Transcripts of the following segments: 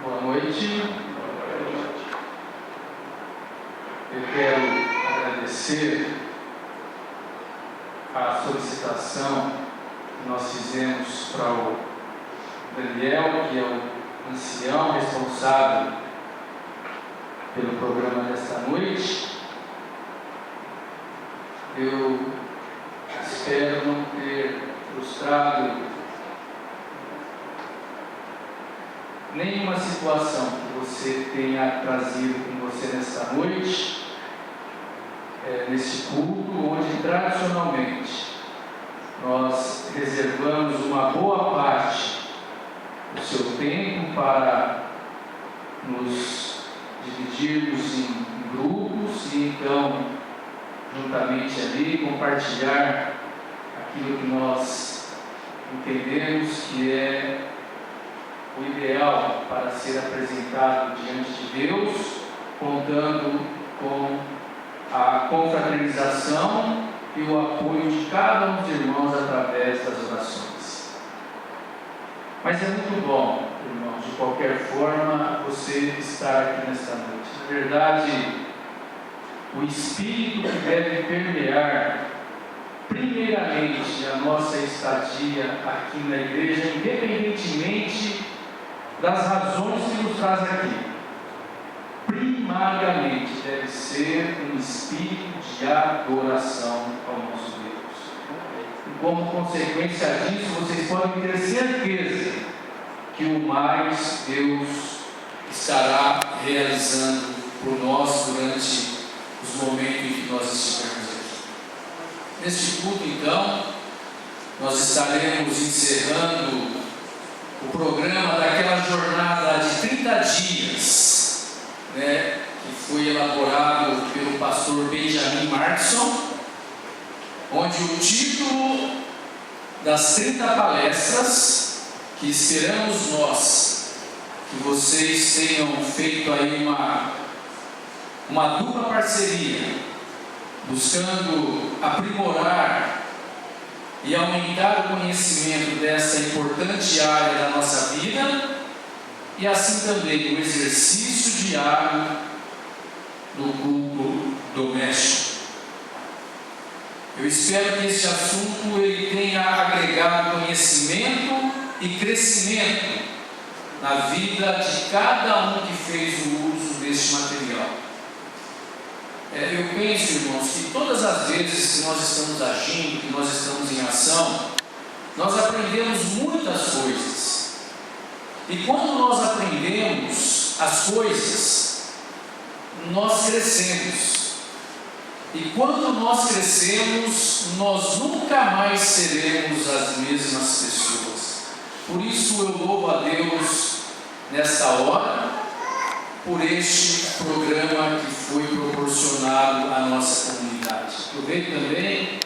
Boa noite. Eu quero agradecer a solicitação que nós fizemos para o Daniel, que é o ancião responsável pelo programa desta noite. Eu espero não ter frustrado nenhuma situação que você tenha trazido com você nesta noite, neste culto, onde tradicionalmente nós reservamos uma boa parte do seu tempo para nos dividirmos em grupos e então, juntamente ali, compartilhar aquilo que nós entendemos que é o ideal para ser apresentado diante de Deus, contando com a confraternização e o apoio de cada um dos irmãos através das orações. Mas é muito bom, irmãos, de qualquer forma, você estar aqui nesta noite. Na verdade, o Espírito que deve permear primeiramente a nossa estadia aqui na igreja, independentemente das razões que nos traz aqui, primariamente deve ser um espírito de adoração ao nosso Deus. E como consequência disso, vocês podem ter certeza que o mais Deus estará realizando por nós durante os momentos em que nós estivermos aqui. Neste culto, então, nós estaremos encerrando o programa daquela jornada de 30 dias, que foi elaborado pelo pastor Benjamin Markson, onde o título das 30 palestras, que esperamos nós, que vocês tenham feito aí uma dupla parceria, buscando aprimorar e aumentar o conhecimento dessa importante área da nossa vida, e assim também o exercício diário do culto doméstico. Eu espero que este assunto ele tenha agregado conhecimento e crescimento na vida de cada um que fez o uso deste material. Eu penso, irmãos, que todas as vezes que nós estamos agindo, que nós estamos em ação, nós aprendemos muitas coisas. E quando nós aprendemos as coisas, nós crescemos. E quando nós crescemos, nós nunca mais seremos as mesmas pessoas. Por isso eu louvo a Deus nesta hora, por este programa que foi proporcionado à nossa comunidade. Aproveito também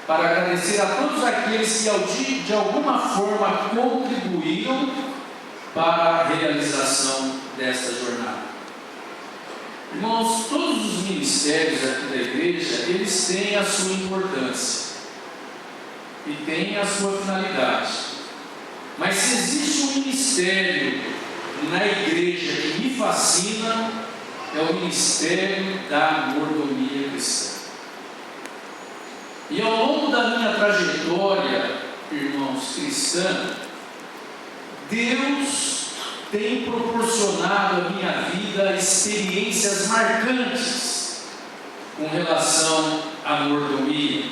para agradecer a todos aqueles que de alguma forma contribuíram para a realização desta jornada. Irmãos, todos os ministérios aqui da igreja, eles têm a sua importância e têm a sua finalidade. Mas se existe um ministério na igreja que me fascina, é o ministério da mordomia cristã. E ao longo da minha trajetória, irmãos, cristã, Deus tem proporcionado à minha vida experiências marcantes com relação à mordomia.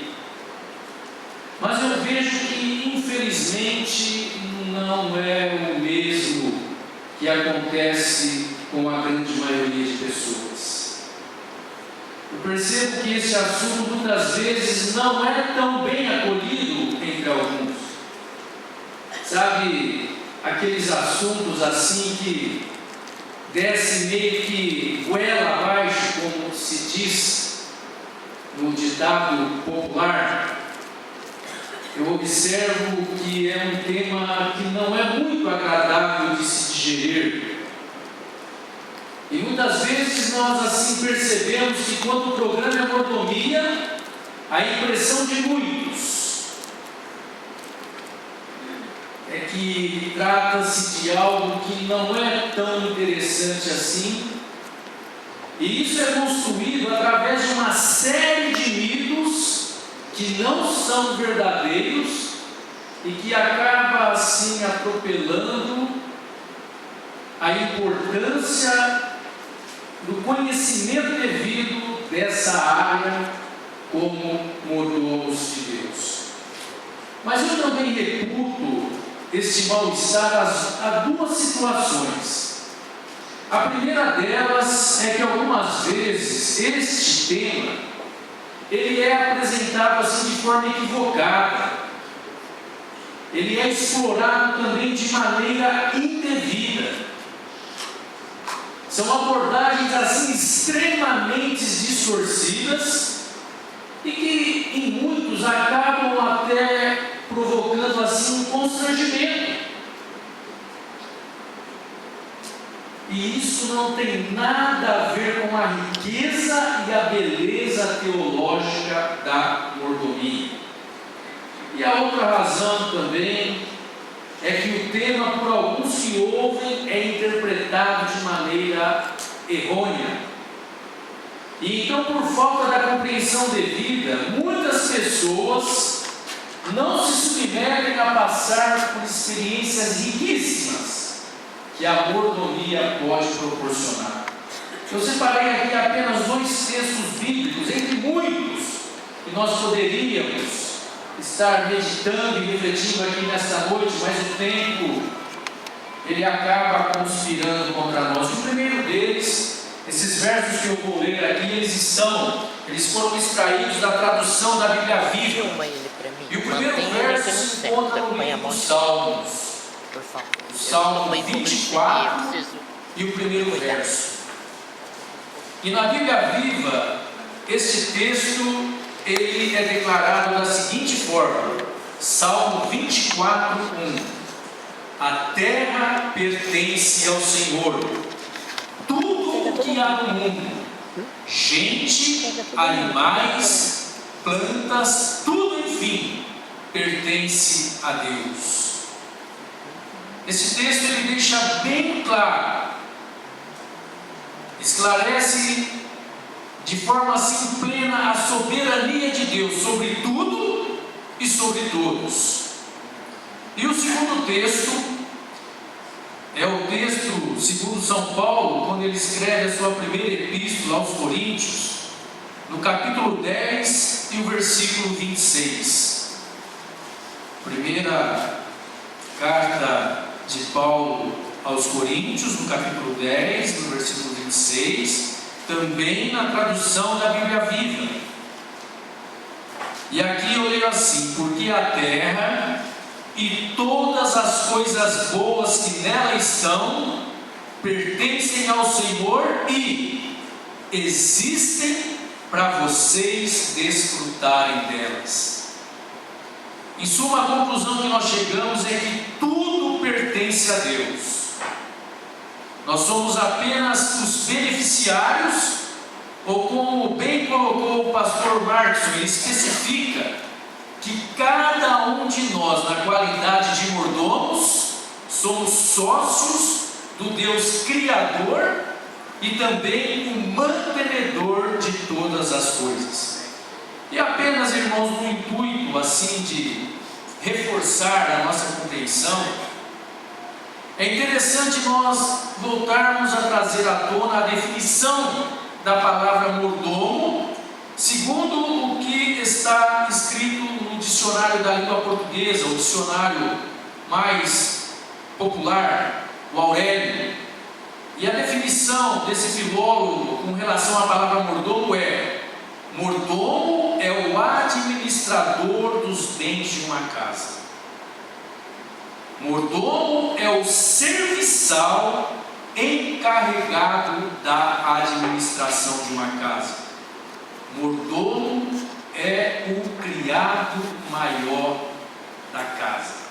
Mas eu vejo que, infelizmente, não é o mesmo que acontece com a grande maioria de pessoas. Eu percebo que esse assunto muitas vezes não é tão bem acolhido entre alguns. Sabe, aqueles assuntos assim que desce meio que goela abaixo, como se diz no ditado popular. Eu observo que é um tema que não é muito agradável de se digerir. E muitas vezes nós assim percebemos que quando o programa é mordomia, a impressão de muitos é que trata-se de algo que não é tão interessante assim, e isso é construído através de uma série de mitos que não são verdadeiros e que acaba assim atropelando a importância do conhecimento devido dessa área como mordomos de Deus. Mas eu também reputo este mal-estar a duas situações. A primeira delas é que algumas vezes este tema ele é apresentado assim de forma equivocada. Ele é explorado também de maneira indevida. São abordagens assim extremamente distorcidas e que em muitos acabam até provocando assim um constrangimento. E isso não tem nada a ver com a riqueza e a beleza teológica da mordomia. E a outra razão também é que o tema, por alguns que ouvem, é interpretado de maneira errônea. E então, por falta da compreensão devida, muitas pessoas não se submetem a passar por experiências riquíssimas que a mordomia pode proporcionar. Eu separei aqui apenas 2 textos bíblicos, entre muitos, que nós poderíamos estar meditando e refletindo aqui nesta noite, mas o tempo, ele acaba conspirando contra nós. O primeiro deles, esses versos que eu vou ler aqui, eles foram extraídos da tradução da Bíblia Viva. E o primeiro verso se encontra no livro dos Salmos. O Salmo 24 e o primeiro verso. E na Bíblia Viva, este texto ele é declarado da seguinte forma: Salmo 24, 1. A terra pertence ao Senhor, tudo o que há no mundo, gente, animais, plantas, tudo enfim, pertence a Deus. Esse texto ele deixa bem claro, esclarece de forma assim plena a soberania de Deus sobre tudo e sobre todos. E o segundo texto é o texto segundo São Paulo, quando ele escreve a sua primeira epístola aos Coríntios, no capítulo 10 e o versículo 26. Primeira carta de Paulo aos Coríntios, no capítulo 10, no versículo 26, também na tradução da Bíblia Viva. E aqui eu leio assim: porque a terra e todas as coisas boas que nela estão pertencem ao Senhor e existem para vocês desfrutarem delas. Em suma, a conclusão que nós chegamos é que tudo pertence a Deus. Nós somos apenas os beneficiários, ou como bem colocou o pastor Marcos, ele especifica que cada um de nós, na qualidade de mordomos, somos sócios do Deus Criador e também o mantenedor de todas as coisas. E apenas, irmãos, no intuito assim de reforçar a nossa compreensão, é interessante nós voltarmos a trazer à tona a definição da palavra mordomo, segundo o que está escrito no dicionário da língua portuguesa, o dicionário mais popular, o Aurélio. E a definição desse filólogo com relação à palavra mordomo é: mordomo é o administrador dos bens de uma casa. Mordomo é o serviçal encarregado da administração de uma casa. Mordomo é o criado maior da casa.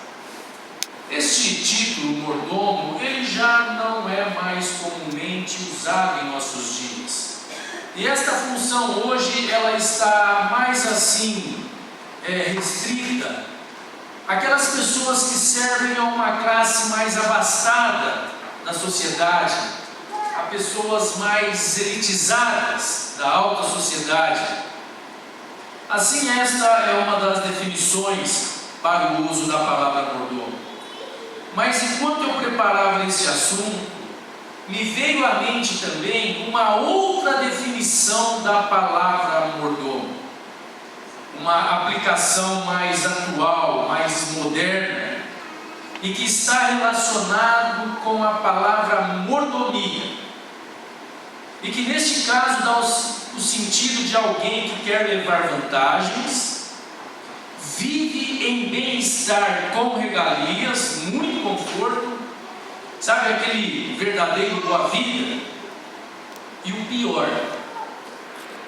Este título, mordomo, ele já não é mais comumente usado em nossos dias. E esta função hoje, ela está mais assim, restrita aquelas pessoas que servem a uma classe mais abastada da sociedade, a pessoas mais elitizadas da alta sociedade. Assim, esta é uma das definições para o uso da palavra mordomo. Mas enquanto eu preparava esse assunto, me veio à mente também uma outra definição da palavra mordomo, uma aplicação mais atual, mais moderna, e que está relacionado com a palavra mordomia, e que neste caso dá o sentido de alguém que quer levar vantagens, vive em bem-estar com regalias, muito conforto, sabe, aquele verdadeiro boa-vida. E o pior,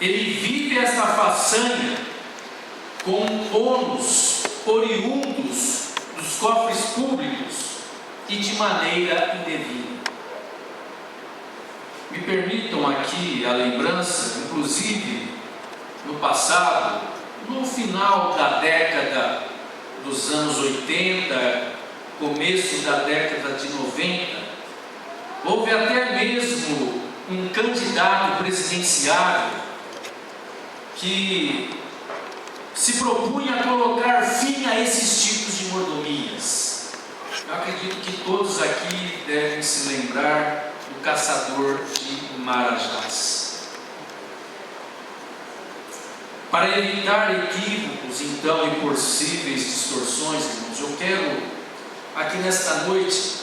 ele vive essa façanha com ônus oriundos dos cofres públicos e de maneira indevida. Me permitam aqui a lembrança, inclusive no passado, no final da década dos anos 80, começo da década de 90, houve até mesmo um candidato presidenciável que se propunha a colocar fim a esses tipos de mordomias. Eu acredito que todos aqui devem se lembrar do caçador de Marajás. Para evitar equívocos, então, e possíveis distorções, irmãos, eu quero aqui nesta noite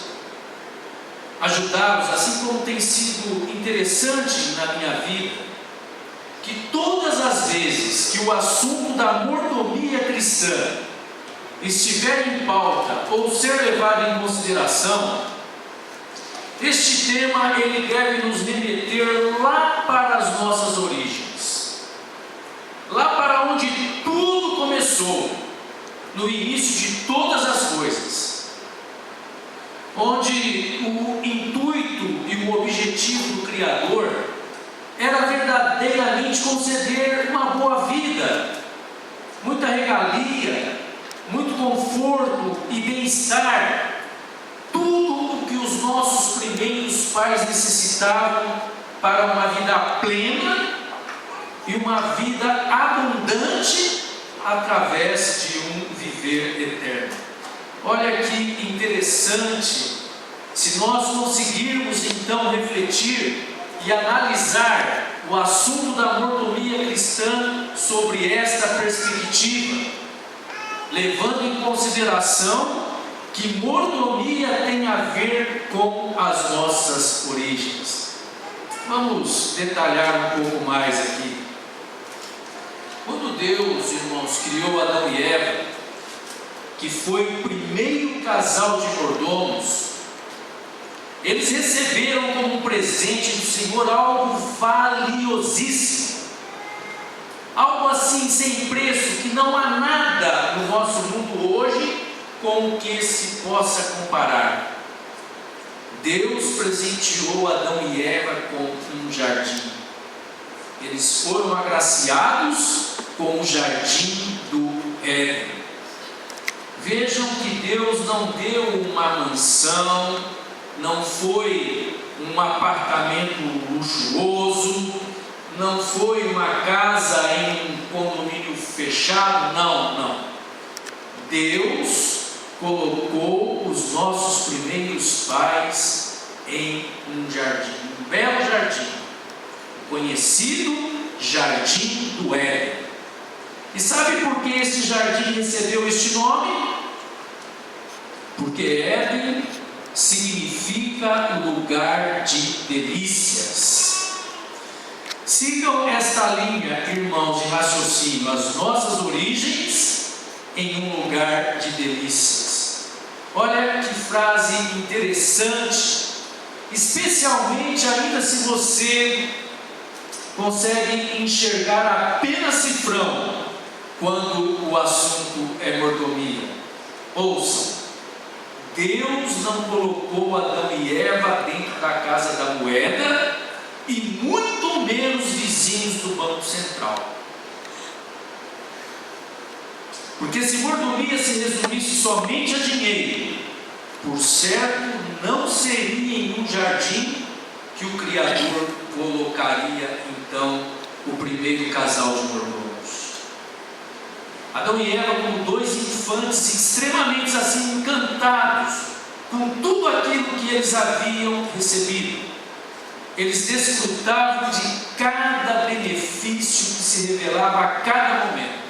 ajudá-los, assim como tem sido interessante na minha vida, que todas as vezes que o assunto da mordomia cristã estiver em pauta ou ser levado em consideração, este tema ele deve nos remeter lá para as nossas origens, lá para onde tudo começou, no início de todas as coisas, onde o intuito e o objetivo do Criador era verdadeiramente conceder uma boa vida, muita regalia, muito conforto e bem-estar, tudo o que os nossos primeiros pais necessitavam para uma vida plena e uma vida abundante através de um viver eterno. Olha que interessante, se nós conseguirmos então refletir e analisar o assunto da mordomia cristã sobre esta perspectiva, levando em consideração que mordomia tem a ver com as nossas origens. Vamos detalhar um pouco mais aqui. Quando Deus, irmãos, criou Adão e Eva, que foi o primeiro casal de mordomos, eles receberam como presente do Senhor algo valiosíssimo, algo assim sem preço, que não há nada no nosso mundo hoje com o que se possa comparar. Deus presenteou Adão e Eva com um jardim. Eles foram agraciados com o jardim do Éden. Vejam que Deus não deu uma mansão, não foi um apartamento luxuoso, não foi uma casa em um condomínio fechado, não. Deus colocou os nossos primeiros pais em um jardim, um belo jardim, conhecido Jardim do Éden. E sabe por que esse jardim recebeu este nome? Porque Éden significa lugar de delícias. Sigam esta linha, irmãos, de raciocínio, as nossas origens em um lugar de delícias. Olha que frase interessante, especialmente ainda se você consegue enxergar apenas cifrão quando o assunto é mordomia. Ouçam, Deus não colocou Adão e Eva dentro da casa da moeda e muito menos vizinhos do Banco Central. Porque se mordomia se resumisse somente a dinheiro, por certo não seria em um jardim que o Criador colocaria então o primeiro casal de mordomos. Adão e Eva, como dois infantes extremamente assim encantados com tudo aquilo que eles haviam recebido, eles desfrutavam de cada benefício que se revelava a cada momento.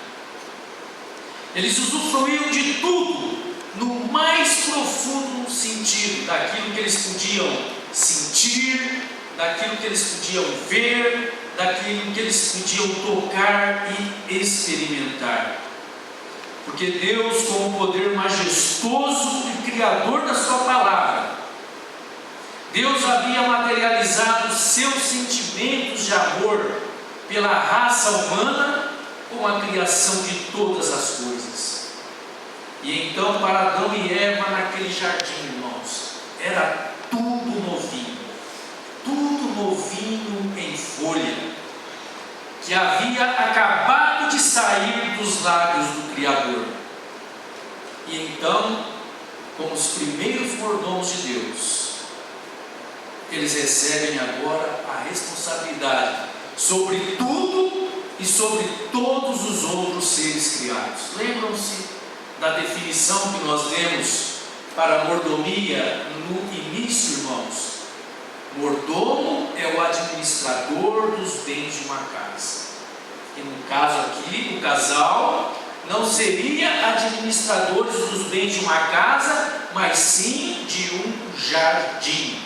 Eles usufruíam de tudo no mais profundo sentido, daquilo que eles podiam sentir, daquilo que eles podiam ver, daquilo que eles podiam tocar e experimentar. Porque Deus, com o poder majestoso e criador da sua palavra, Deus havia materializado seus sentimentos de amor pela raça humana com a criação de todas as coisas. E então, para Adão e Eva naquele jardim, irmãos, era tudo novinho em folha, que havia acabado de sair dos lábios do Criador. E então, como os primeiros mordomos de Deus, eles recebem agora a responsabilidade sobre tudo e sobre todos os outros seres criados. Lembram-se da definição que nós demos para a mordomia no início, irmãos? Mordomo é o administrador dos bens de uma casa. E no caso aqui, o casal não seria administradores dos bens de uma casa, mas sim de um jardim.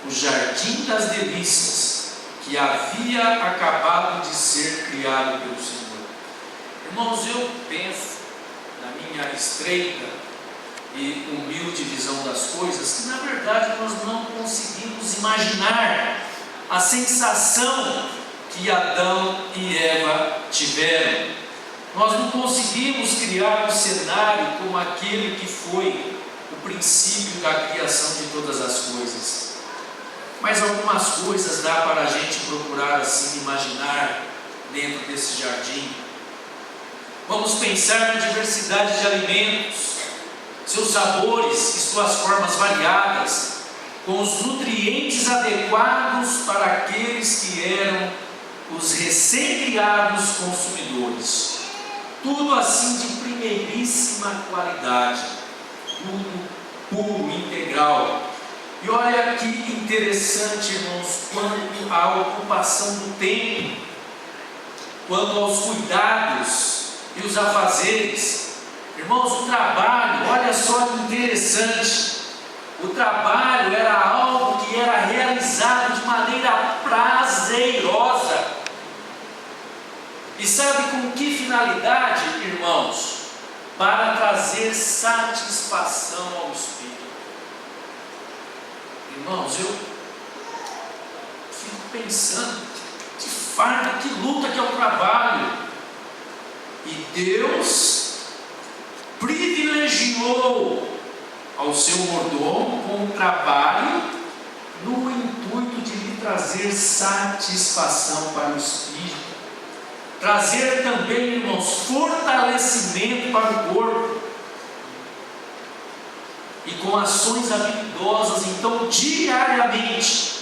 O jardim das delícias, que havia acabado de ser criado pelo Senhor. Irmãos, eu penso, na minha estreita e humilde visão das coisas, que na verdade nós não conseguimos imaginar a sensação que Adão e Eva tiveram. Nós não conseguimos criar um cenário como aquele que foi o princípio da criação de todas as coisas. Mas algumas coisas dá para a gente procurar assim imaginar dentro desse jardim. Vamos pensar na diversidade de alimentos, seus sabores e suas formas variadas, com os nutrientes adequados para aqueles que eram os recém-criados consumidores. Tudo assim de primeiríssima qualidade, tudo puro, integral. E olha que interessante, irmãos, quanto à ocupação do tempo, quanto aos cuidados e os afazeres. Irmãos, o trabalho, olha só que interessante, o trabalho era algo que era realizado de maneira prazerosa. E sabe com que finalidade, irmãos? Para trazer satisfação ao espírito. Irmãos, eu fico pensando, que farda, que luta que é o trabalho. E Deus privilegiou ao seu mordomo com o trabalho no intuito de lhe trazer satisfação para o espírito, trazer também, irmãos, fortalecimento para o corpo, e com ações habilidosas. Então, diariamente,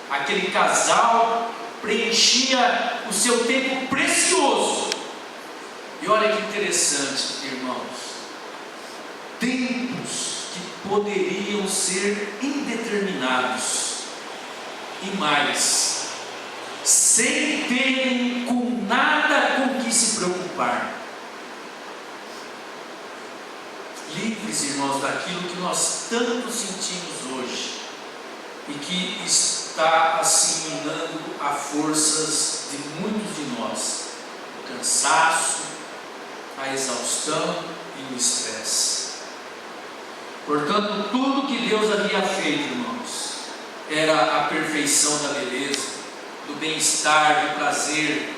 aquele casal preenchia o seu tempo precioso. E olha que interessante, irmãos, tempos que poderiam ser indeterminados, e mais, sem terem com nada com que se preocupar. Livres, irmãos, daquilo que nós tanto sentimos hoje e que está assim minando a forças de muitos de nós: o cansaço, a exaustão e o estresse. Portanto, tudo que Deus havia feito, irmãos, era a perfeição da beleza, do bem-estar, do prazer,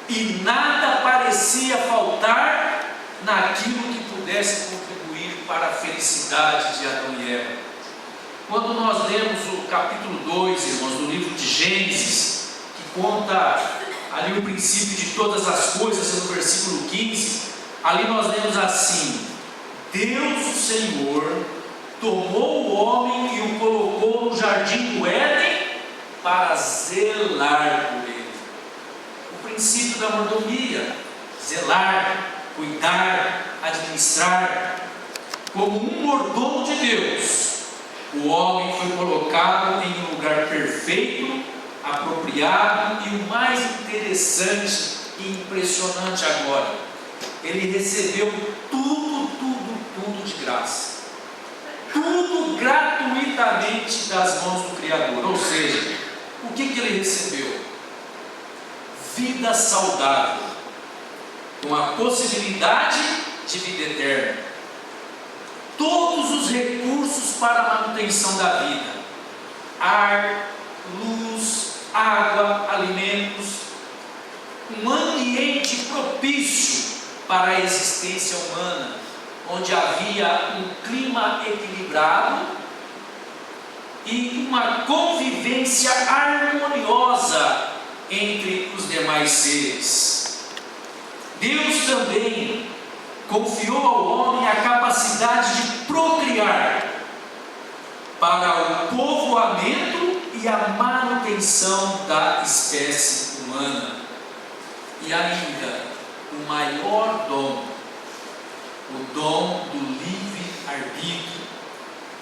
e nada parecia faltar naquilo que pudesse contribuir para a felicidade de Adão e Eva. Quando nós lemos o capítulo 2, irmãos, do livro de Gênesis, que conta ali o princípio de todas as coisas, no versículo 15, Ali nós lemos assim: Deus, o Senhor, tomou o homem e o colocou no jardim do Éden para zelar por ele. O princípio da mordomia: zelar, cuidar, administrar. Como um mordomo de Deus, o homem foi colocado em um lugar perfeito, apropriado, e o mais interessante e impressionante agora, ele recebeu tudo de graça, tudo gratuitamente das mãos do Criador. Ou seja, o que ele recebeu? Vida saudável, com a possibilidade de vida eterna, todos os recursos para a manutenção da vida: ar, luz, água, alimentos, um ambiente propício para a existência humana, onde havia um clima equilibrado e uma convivência harmoniosa entre os demais seres. Deus também confiou ao homem a capacidade de procriar para o povoamento e a manutenção da espécie humana. E ainda, o maior dom, o dom do livre-arbítrio,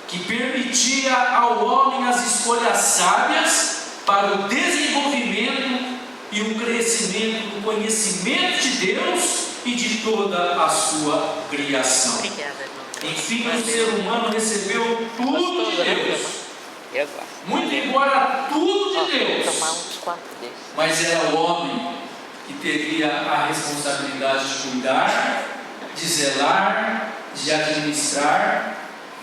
que permitia ao homem as escolhas sábias para o desenvolvimento e o crescimento do conhecimento de Deus e de toda a sua criação. Enfim, o ser humano recebeu tudo de Deus, muito embora tudo de Deus, mas era o homem que teria a responsabilidade de cuidar, de zelar, de administrar,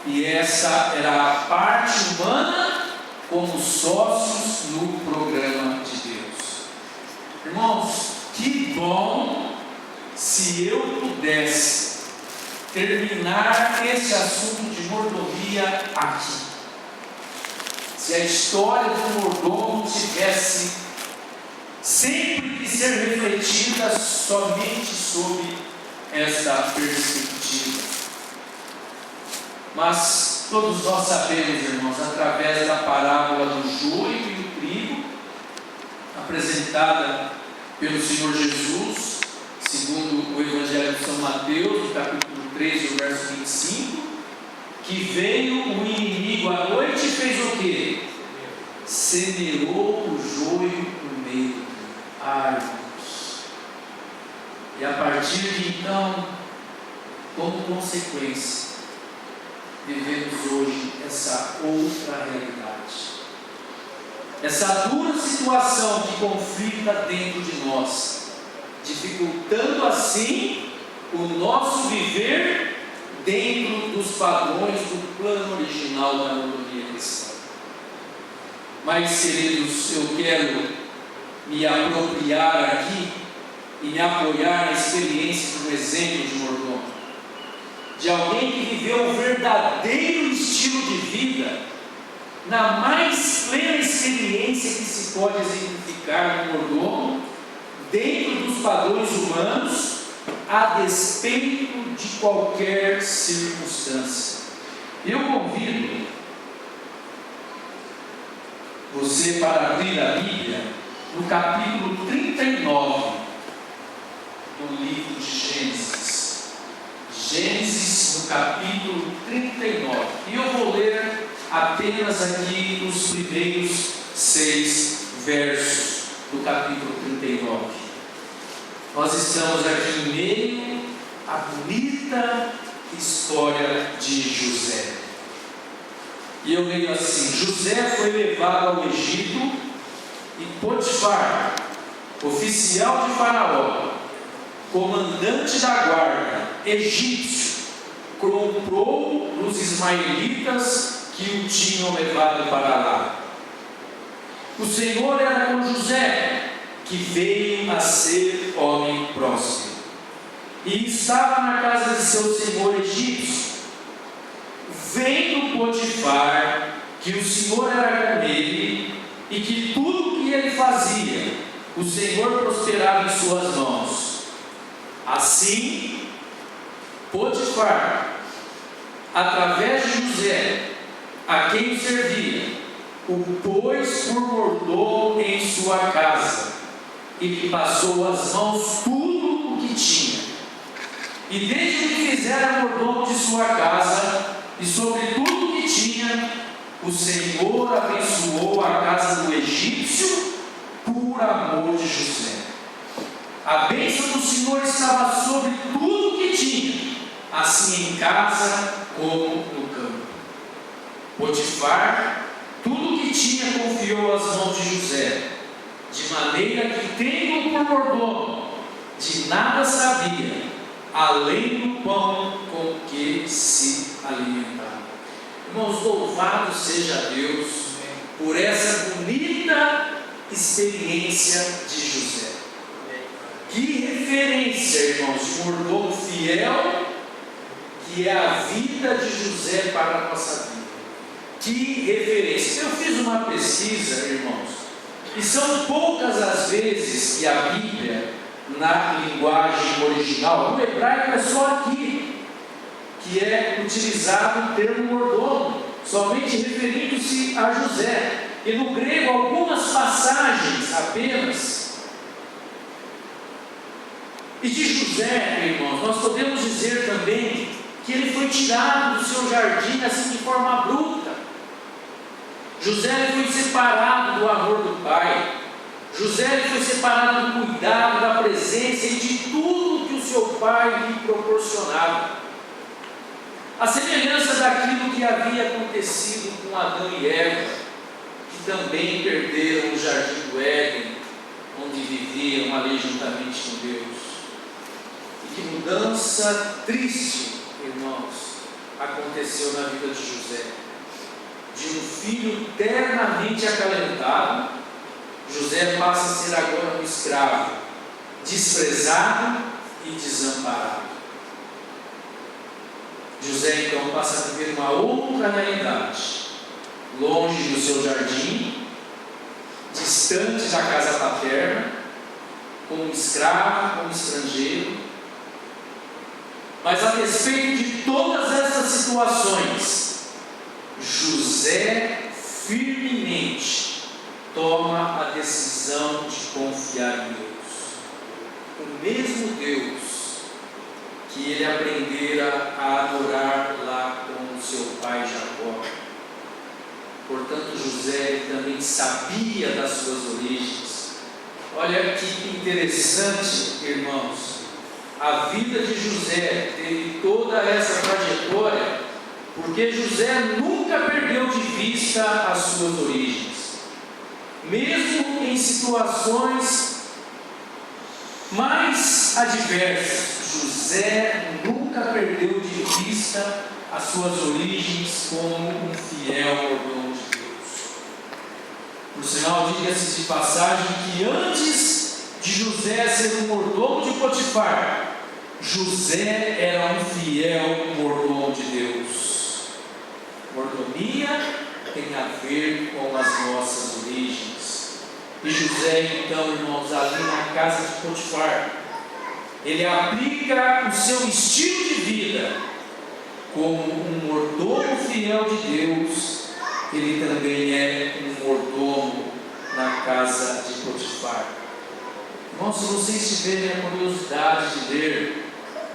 e essa era a parte humana como sócios no programa de Deus. Irmãos, que bom se eu pudesse terminar esse assunto de mordomia aqui. Se a história do mordomo tivesse sempre que ser refletida somente sob esta perspectiva. Mas todos nós sabemos, irmãos, através da parábola do joio e do trigo, apresentada pelo Senhor Jesus, segundo o Evangelho de São Mateus, no capítulo 3, no verso 25, que veio o inimigo à noite e fez o quê? Semeou o joio no meio. Ai, Deus. E a partir de então, como consequência, vivemos hoje essa outra realidade. Essa dura situação que conflita dentro de nós, dificultando assim o nosso viver dentro dos padrões do plano original da mordomia cristã. Mas, queridos, eu quero me apropriar aqui e me apoiar na experiência do exemplo de mordomo, de alguém que viveu o verdadeiro estilo de vida, na mais plena experiência que se pode exemplificar no mordomo, dentro dos padrões humanos, a despeito de qualquer circunstância. Eu convido você para abrir a Bíblia no capítulo 39 do livro de Gênesis. Gênesis, no capítulo 39. E eu vou ler apenas aqui os primeiros 6 versos do capítulo 39. Nós estamos aqui em meio à bonita história de José. E eu leio assim: José foi levado ao Egito e Potifar, oficial de Faraó, comandante da guarda, egípcio, comprou os ismaelitas que o tinham levado para lá. O Senhor era com José, que veio a ser homem próspero, e estava na casa de seu senhor egípcio. Vendo Potifar que o Senhor era com ele e que tudo que ele fazia, o Senhor prosperava em suas mãos. Assim, Potifar, através de José, a quem servia, o pôs por mordomo em sua casa, e lhe passou às mãos tudo o que tinha. E desde que fizera mordomo de sua casa, e sobre tudo o que tinha, o Senhor abençoou a casa do egípcio por amor de José. A bênção do Senhor estava sobre tudo o que tinha, assim em casa como no campo. Potifar, tudo o que tinha confiou às mãos de José, de maneira que, tendo por mordomo, de nada sabia, além do pão com que se alimentava. Irmãos, louvado seja Deus por essa bonita experiência de José. Que referência, irmãos, de mordomo fiel, que é a vida de José para a nossa vida. Que referência. Eu fiz uma pesquisa, irmãos, e são poucas as vezes que a Bíblia, na linguagem original, no hebraico é só aqui, que é utilizado o termo mordomo, somente referindo-se a José. E no grego, algumas passagens apenas. E de José, irmãos, nós podemos dizer também que ele foi tirado do seu jardim assim de forma abrupta. José foi separado do amor do pai. José foi separado do cuidado, da presença e de tudo que o seu pai lhe proporcionava. A semelhança daquilo que havia acontecido com Adão e Eva, que também perderam o jardim do Éden, onde viviam ali juntamente com Deus. E que mudança triste, irmãos, aconteceu na vida de José. De um filho eternamente acalentado, José passa a ser agora um escravo, desprezado e desamparado. José então passa a viver uma outra realidade, longe do seu jardim, distante da casa paterna, como escravo, como estrangeiro. Mas a despeito de todas essas situações, José firmemente toma a decisão de confiar em Deus. O mesmo Deus que ele aprendera a adorar lá com o seu pai Jacó. Portanto, José também sabia das suas origens. Olha que interessante, irmãos. A vida de José teve toda essa trajetória, porque José nunca perdeu de vista as suas origens. Mesmo em situações mais adversas, José nunca perdeu de vista as suas origens como um fiel mordomo de Deus. Por sinal, diga-se de passagem que antes de José ser um mordomo de Potifar, José era um fiel mordomo de Deus. Mordomia tem a ver com as nossas origens. E José, então, irmãos, ali na casa de Potifar, ele aplica o seu estilo de vida como um mordomo fiel de Deus. Ele também é um mordomo na casa de Potifar. Irmãos, se vocês tiverem a curiosidade de ler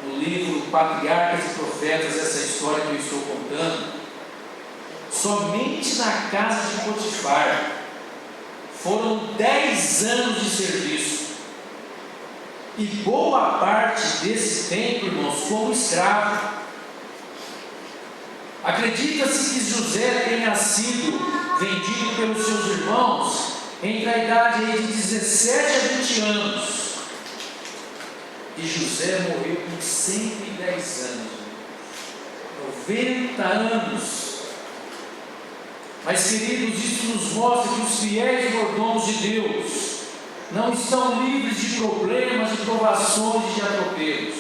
no livro Patriarcas e Profetas essa história que eu estou contando, somente na casa de Potifar foram 10 anos de serviço, e boa parte desse tempo, irmãos, como escravo. Acredita-se que José tenha sido vendido pelos seus irmãos entre a idade de 17 a 20 anos. E José morreu com 110 anos, 90 anos. Mas, queridos, isso nos mostra que os fiéis mordomos de Deus não estão livres de problemas, de provações e de atropelos.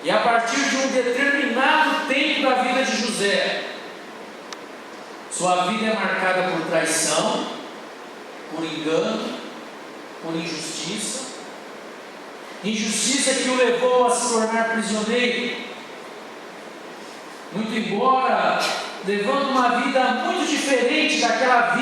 E a partir de um determinado tempo da vida de José, sua vida é marcada por traição, por engano, por injustiça. injustiça que o levou a se tornar prisioneiro. Muito embora levando uma vida muito diferente daquela vida